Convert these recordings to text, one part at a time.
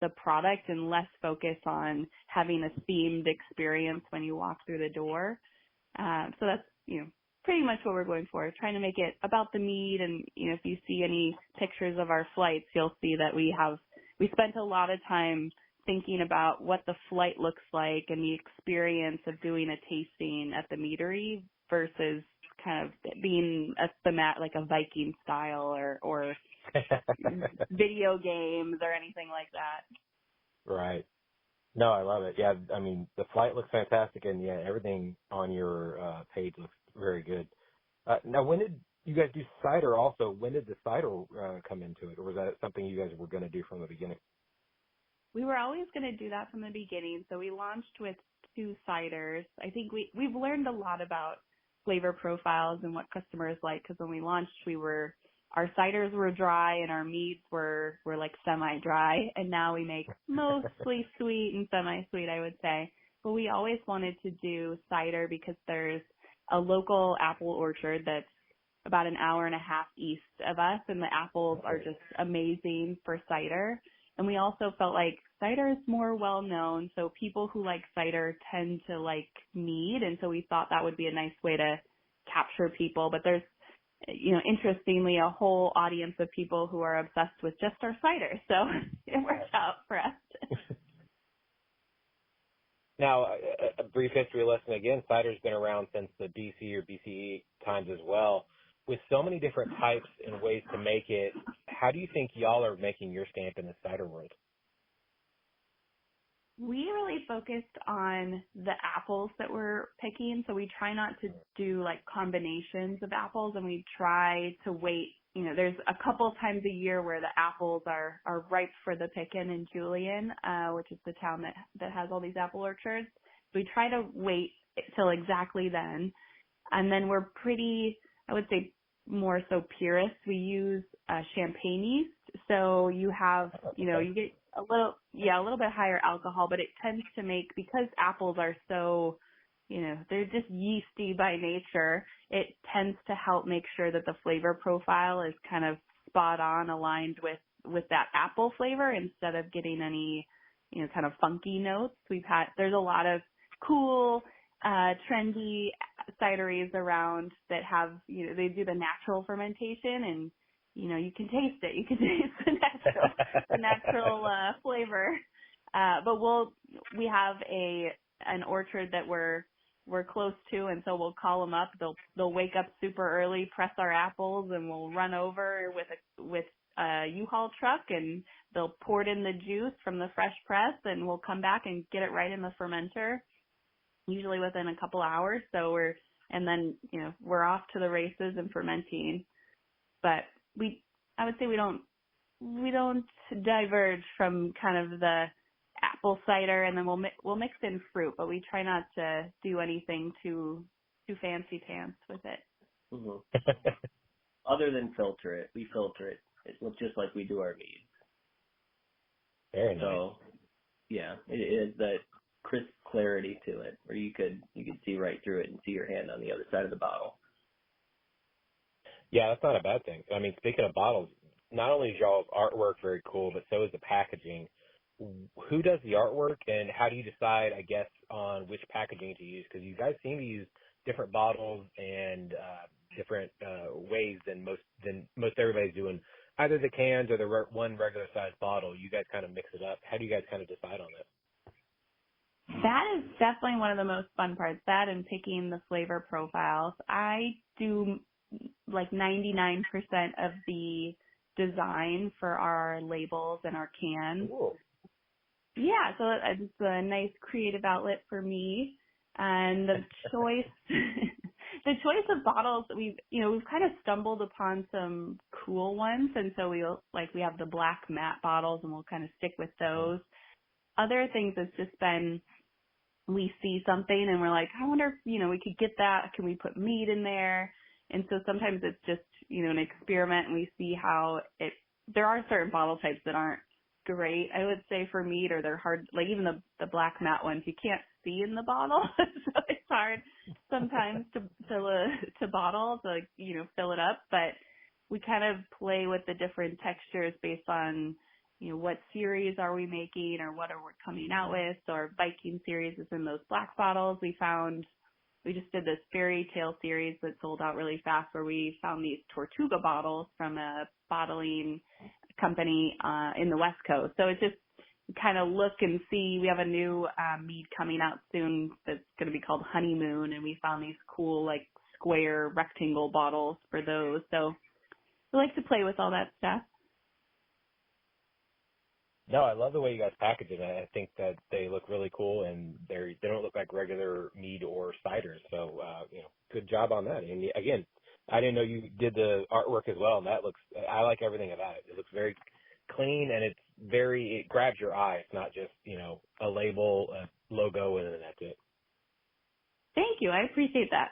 the product and less focus on having a themed experience when you walk through the door. So that's, pretty much what we're going for, trying to make it about the mead. And, if you see any pictures of our flights, you'll see that we spent a lot of time thinking about what the flight looks like and the experience of doing a tasting at the meadery versus kind of being like a Viking style or video games or anything like that. Right. No, I love it. Yeah, I mean, the flight looks fantastic, and yeah, everything on your page looks very good. Now, when did you guys do cider also? When did the cider come into it, or was that something you guys were going to do from the beginning? We were always going to do that from the beginning, so we launched with 2 ciders. I think we've learned a lot about flavor profiles and what customers like, because when we launched, our ciders were dry and our meads were like semi-dry, and now we make mostly sweet and semi-sweet, I would say. But we always wanted to do cider because there's a local apple orchard that's about an hour and a half east of us, and the apples are just amazing for cider. And we also felt like cider is more well-known, so people who like cider tend to like mead, and so we thought that would be a nice way to capture people. But there's, interestingly, a whole audience of people who are obsessed with just our cider, so it worked out for us. Now, a brief history lesson again, cider's been around since the BC or BCE times as well. With so many different types and ways to make it, how do you think y'all are making your stamp in the cider world? We really focused on the apples that we're picking, so we try not to do like combinations of apples, and we try to wait. There's a couple times a year where the apples are ripe for the picking in Julian, which is the town that has all these apple orchards. So we try to wait till exactly then, and then we're pretty, I would say, more so purist. We use champagne yeast, so you have, you get a little bit higher alcohol, but it tends to make, because apples are so, they're just yeasty by nature, it tends to help make sure that the flavor profile is kind of spot on aligned with that apple flavor instead of getting any, kind of funky notes. There's a lot of cool, trendy cideries around that have, they do the natural fermentation, and you can taste it. You can taste the natural flavor. But we have an orchard that we're close to, and so we'll call them up. They'll wake up super early, press our apples, and we'll run over with a U-Haul truck, and they'll pour it in the juice from the fresh press, and we'll come back and get it right in the fermenter, usually within a couple hours. So we're off to the races and fermenting. But I would say we don't diverge from kind of the apple cider, and then we'll mix in fruit, but we try not to do anything too fancy pants with it. Mm-hmm. Other than filter it, we filter it. It looks just like we do our mead. Very nice. So, yeah, it is that crisp clarity to it, where you could see right through it and see your hand on the other side of the bottle. Yeah, that's not a bad thing. I mean, speaking of bottles, not only is y'all's artwork very cool, but so is the packaging. Who does the artwork, and how do you decide, I guess, on which packaging to use? Because you guys seem to use different bottles and different ways than most everybody's doing. Either the cans or the one regular size bottle. You guys kind of mix it up. How do you guys kind of decide on that? That is definitely one of the most fun parts, that and picking the flavor profiles. I do like 99% of the design for our labels and our cans. Cool. Yeah, so it's a nice creative outlet for me. And the choice of bottles, we've kind of stumbled upon some cool ones, and so we have the black matte bottles, and we'll kind of stick with those. Other things, it's just been, we see something and we're like, I wonder if, we could get that. Can we put mead in there? And so sometimes it's just, an experiment, and we see how there are certain bottle types that aren't great, I would say, for mead, or they're hard, like even the black matte ones, you can't see in the bottle. So it's hard sometimes to bottle, to fill it up. But we kind of play with the different textures based on what series are we making or what are we coming out with. So our Viking series is in those black bottles. We just did this fairy tale series that sold out really fast where we found these Tortuga bottles from a bottling company in the West Coast. So it's just kind of look and see. We have a new mead coming out soon that's going to be called Honeymoon, and we found these cool like square rectangle bottles for those. So we like to play with all that stuff. No, I love the way you guys package it. I think that they look really cool, and they don't look like regular mead or ciders. So, good job on that. And again, I didn't know you did the artwork as well, and I like everything about it. It looks very clean, and it grabs your eye. It's not just, a label, a logo, and then that's it. Thank you. I appreciate that.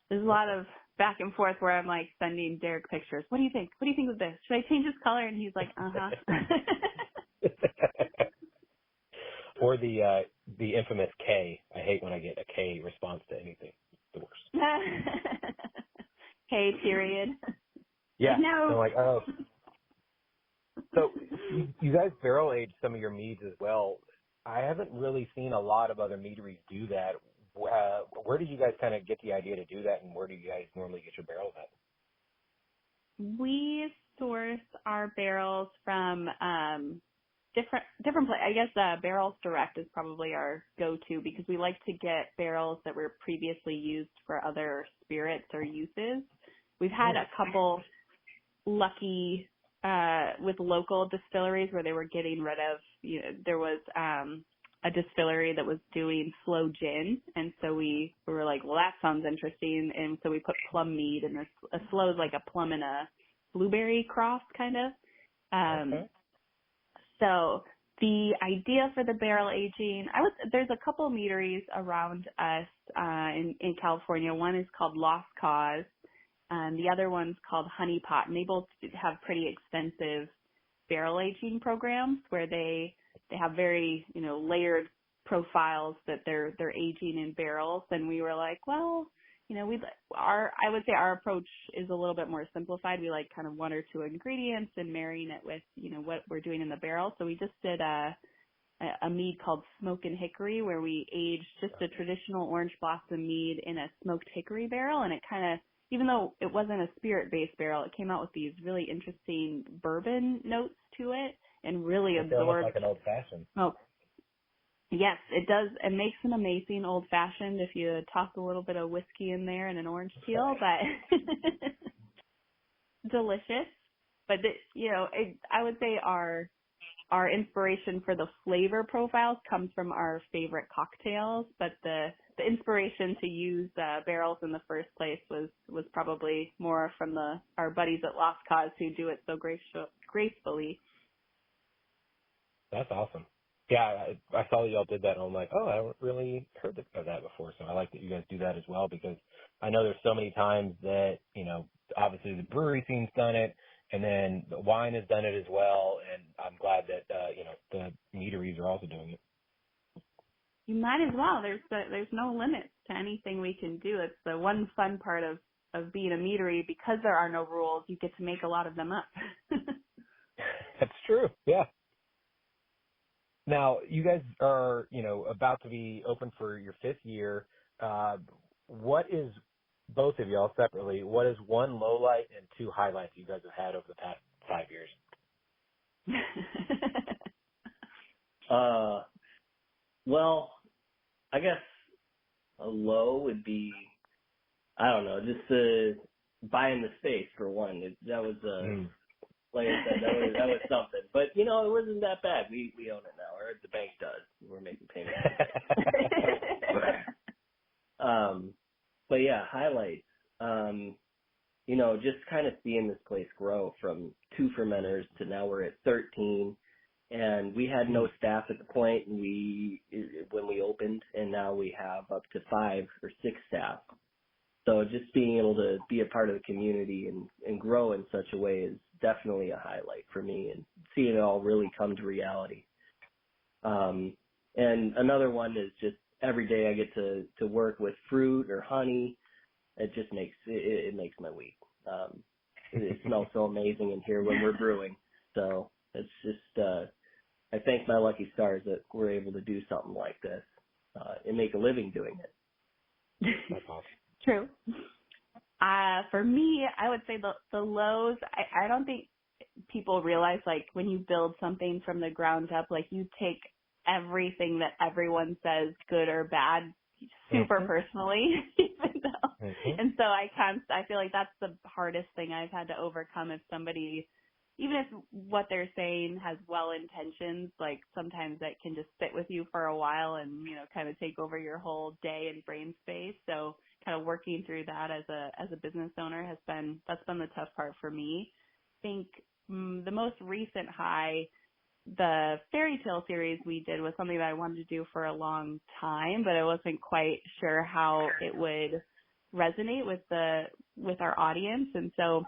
There's a lot of back and forth where I'm like sending Derek pictures. What do you think? What do you think of this? Should I change this color? And he's like, uh-huh. Or the infamous K. I hate when I get a K response to anything. It's the worst. K period. Yeah. No. I'm like, oh. So you guys barrel age some of your meads as well. I haven't really seen a lot of other meaderies do that. Where did you guys kind of get the idea to do that, and where do you guys normally get your barrels at? We source our barrels from different places. I guess Barrels Direct is probably our go-to because we like to get barrels that were previously used for other spirits or uses. We've had a couple lucky with local distilleries where they were getting rid of, there was a distillery that was doing slow gin, and so we were like, well, that sounds interesting, and so we put plum mead, and a slow is like a plum and a blueberry cross kind of. Okay. So the idea for the barrel aging, there's a couple meaderies around us in California. One is called Lost Cause. The other one's called Honey Pot, and they both have pretty extensive barrel aging programs where they have very, layered profiles that they're aging in barrels. And we were like, well, I would say our approach is a little bit more simplified. We like kind of one or two ingredients and marrying it with, what we're doing in the barrel. So we just did a mead called Smoke and Hickory where we aged just a traditional orange blossom mead in a smoked hickory barrel. And it kind of, even though it wasn't a spirit-based barrel, it came out with these really interesting bourbon notes to it and really absorbed. Like an old-fashioned. Oh, yes, it does. It makes an amazing old-fashioned if you toss a little bit of whiskey in there and an orange peel, but delicious. But, I would say our inspiration for the flavor profiles comes from our favorite cocktails, but the inspiration to use barrels in the first place was probably more from our buddies at Lost Cause who do it so gracefully. That's awesome. Yeah, I saw that y'all did that, and I'm like, oh, I haven't really heard of that before. So I like that you guys do that as well because I know there's so many times that, obviously the brewery scene's done it, and then the wine has done it as well, and I'm glad that, the meaderies are also doing it. You might as well. There's no limits to anything we can do. It's the one fun part of being a meadery. Because there are no rules, you get to make a lot of them up. That's true, yeah. Now, you guys are, about to be open for your 5th year. What is, both of y'all separately, what is one low light and 2 highlights you guys have had over the past 5 years? Well, I guess a low would be, I don't know, just buying the space for one. That was like I said, that was something. But it wasn't that bad. We own it now, or the bank does. We're making payments. But yeah, highlights. Just kind of seeing this place grow from 2 fermenters to now we're at 13. And we had no staff at the point when we opened, and now we have up to 5 or 6 staff. So just being able to be a part of the community and grow in such a way is definitely a highlight for me, and seeing it all really come to reality. And another one is just every day I get to work with fruit or honey. It just makes it makes my week. It smells so amazing in here when we're brewing. So It's just, I thank my lucky stars that we're able to do something like this and make a living doing it. That's awesome. True. For me, I would say the lows, I don't think people realize, like, when you build something from the ground up, like, you take everything that everyone says, good or bad, super personally, even though, and so I feel like that's the hardest thing I've had to overcome. If somebody, even if what they're saying has well intentions, like, sometimes that can just sit with you for a while and, you know, kind of take over your whole day and brain space. So kind of working through that as a business owner that's been the tough part for me. I think the most recent high, the fairy tale series we did, was something that I wanted to do for a long time, but I wasn't quite sure how it would resonate with our audience. And so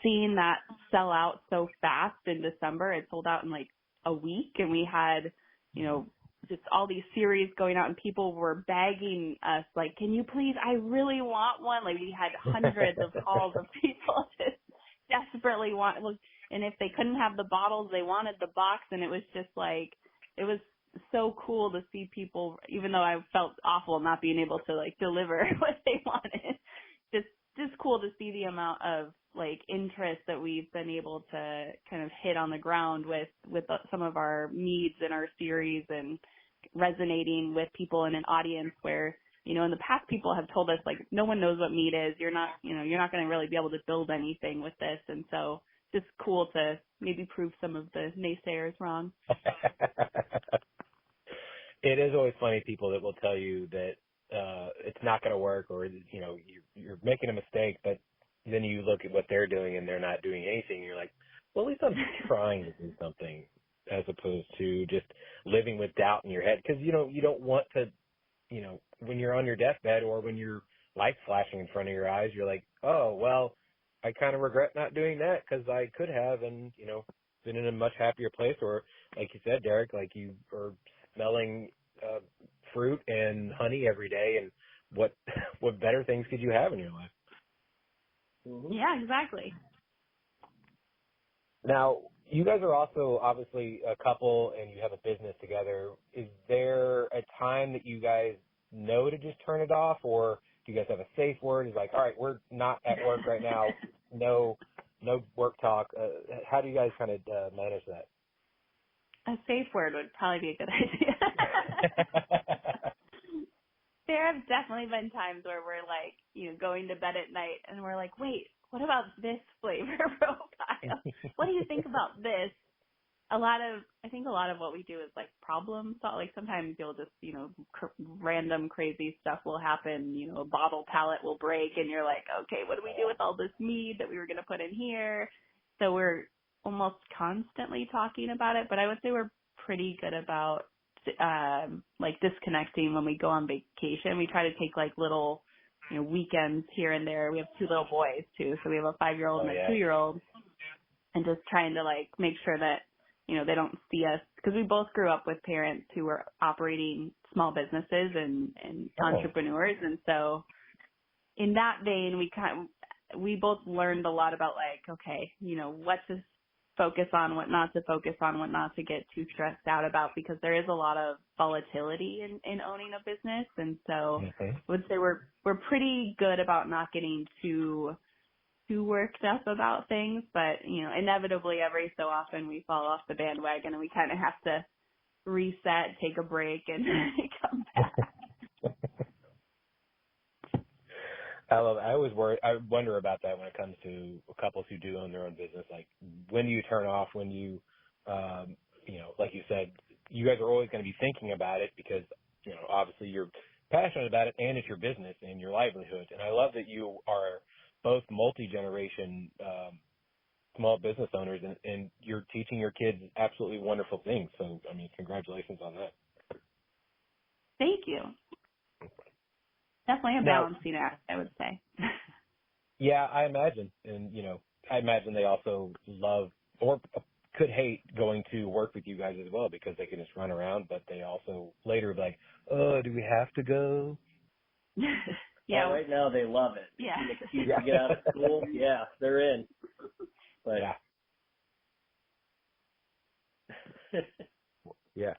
seeing that sell out so fast in December, it sold out in like a week, and we had, you know, just all these series going out, and people were begging us, like, can you please, I really want one. Like, we had hundreds of calls of people just desperately want, and if they couldn't have the bottles, they wanted the box. And it was just like, it was so cool to see people, even though I felt awful not being able to, like, deliver what they wanted. Just cool to see the amount of, like, interest that we've been able to kind of hit on the ground with some of our meads in our series, and resonating with people in an audience where, you know, in the past people have told us, like, no one knows what mead is. You're not going to really be able to build anything with this. And so just cool to maybe prove some of the naysayers wrong. It is always funny, people that will tell you that it's not going to work, or, you know, you're making a mistake, but then you look at what they're doing and they're not doing anything. And you're like, well, at least I'm trying to do something, as opposed to just living with doubt in your head. Because, you know, you don't want to, you know, when you're on your deathbed or when your light's flashing in front of your eyes, you're like, oh, well, I kind of regret not doing that because I could have, and, you know, been in a much happier place. Or, like you said, Derek, like, you are smelling fruit and honey every day, and what better things could you have in your life? Mm-hmm. Yeah, exactly. Now, you guys are also obviously a couple and you have a business together. Is there a time that you guys know to just turn it off, or do you guys have a safe word? It's like, all right, we're not at work right now. No work talk. How do you guys kind of manage that? A safe word would probably be a good idea. There have definitely been times where we're, like, you know, going to bed at night and we're like, wait, what about this flavor profile? What do you think about this? I think a lot of what we do is, like, problem solve. Like, sometimes you'll just, you know, random crazy stuff will happen. You know, a bottle pallet will break and you're like, okay, what do we do with all this mead that we were going to put in here? So we're almost constantly talking about it, but I would say we're pretty good about like disconnecting when we go on vacation. We try to take, like, little, you know, weekends here and there. We have 2 little boys too, so we have a 5-year-old and a 2-year-old, and just trying to, like, make sure that, you know, they don't see us, because we both grew up with parents who were operating small businesses and entrepreneurs, and so in that vein, we both learned a lot about, like, okay, you know, what to focus on, what not to focus on, what not to get too stressed out about, because there is a lot of volatility in owning a business. And so I would say we're pretty good about not getting too worked up about things, but, you know, inevitably every so often we fall off the bandwagon and we kind of have to reset, take a break, and come back. I wonder about that when it comes to couples who do own their own business. Like, when do you turn off? When you, you know, like you said, you guys are always going to be thinking about it because, you know, obviously you're passionate about it and it's your business and your livelihood. And I love that you are both multi-generation small business owners, and you're teaching your kids absolutely wonderful things. So, I mean, congratulations on that. Thank you. Definitely a balancing act, I would say. Yeah, I imagine. And, you know, I imagine they also love or could hate going to work with you guys as well, because they can just run around, but they also later be like, oh, do we have to go? Yeah. Well, right now they love it. Yeah. An excuse to get out of school. Yeah, they're in. But yeah. Yeah.